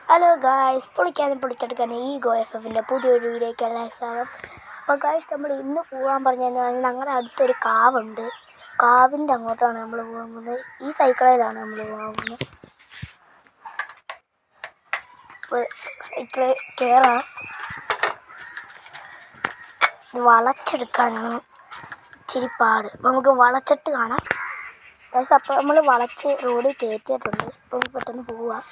Hello guys, പൊളിക്കാനും പൊളിച്ചെടുക്കാനും ഈ go F എഫിൻ്റെ പുതിയൊരു വീഡിയോയ്ക്ക് എല്ലാം സ്വാഗതം. അപ്പോൾ ഗായ്സ്, നമ്മൾ ഇന്ന് പോകാൻ പറഞ്ഞാൽ ഞങ്ങളുടെ അടുത്തൊരു കാവുണ്ട്. കാവിൻ്റെ അങ്ങോട്ടാണ് നമ്മൾ പോകാൻ പോകുന്നത്. ഈ സൈക്കിളിലാണ് നമ്മൾ പോകാൻ പോകുന്നത്. സൈക്കിളിൽ കയറാം. ഇത് വളച്ചെടുക്കാനാണ് ഇച്ചിരി പാട്. നമുക്ക് വളച്ചിട്ട് കാണാം ഗായ്സ്. അപ്പോൾ നമ്മൾ വളച്ച് റോഡിൽ കയറ്റിയിട്ടുണ്ട്. അപ്പോൾ പെട്ടെന്ന് പോവാം.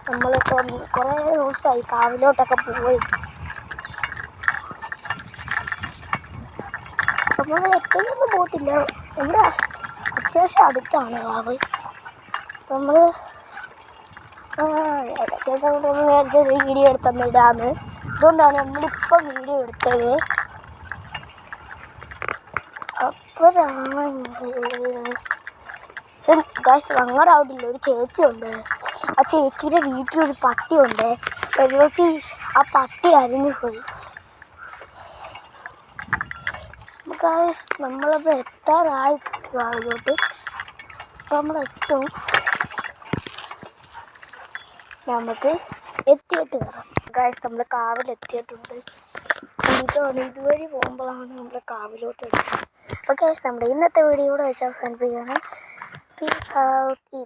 നമ്മളിപ്പോൾ കുറേ ദിവസമായി കാവിലോട്ടൊക്കെ പോയി. നമ്മൾ എപ്പോഴും ഒന്നും പോകത്തില്ല. നമ്മുടെ അത്യാവശ്യം അടുത്താണ് കാവ്. നമ്മൾ ഇടയ്ക്കൊക്കെ നേരത്തെ ഒരു വീഡിയോ എടുത്തന്നിടാന്ന്. അതുകൊണ്ടാണ് നമ്മളിപ്പോൾ വീഡിയോ എടുത്തത്. അപ്പോഴാണ് ഞങ്ങളുടെ അവിടെ ഇല്ല, ഒരു ചേച്ചിയുണ്ട്. ആ ചേച്ചിയുടെ വീട്ടിലൊരു പട്ടിയുണ്ട്. ഒരു ദിവസം ആ പട്ടി അരിഞ്ഞു പോയി. നമ്മളിപ്പോൾ എത്താറായി കാവിലോട്ട്. അപ്പോൾ നമ്മളെത്തും. നമുക്ക് എത്തിയിട്ട് കയറാം ഗായ്സ്. നമ്മൾ കാവിലെത്തിയിട്ടുണ്ട്. ഇതുവഴി പോകുമ്പോഴാണ് നമ്മൾ കാവിലോട്ട് എടുക്കുന്നത്. അപ്പോൾ ഗായ്സ്, നമ്മുടെ ഇന്നത്തെ വീഡിയോ കൂടെ വെച്ച് അവസാനിപ്പിക്കുകയാണ്. Peace out.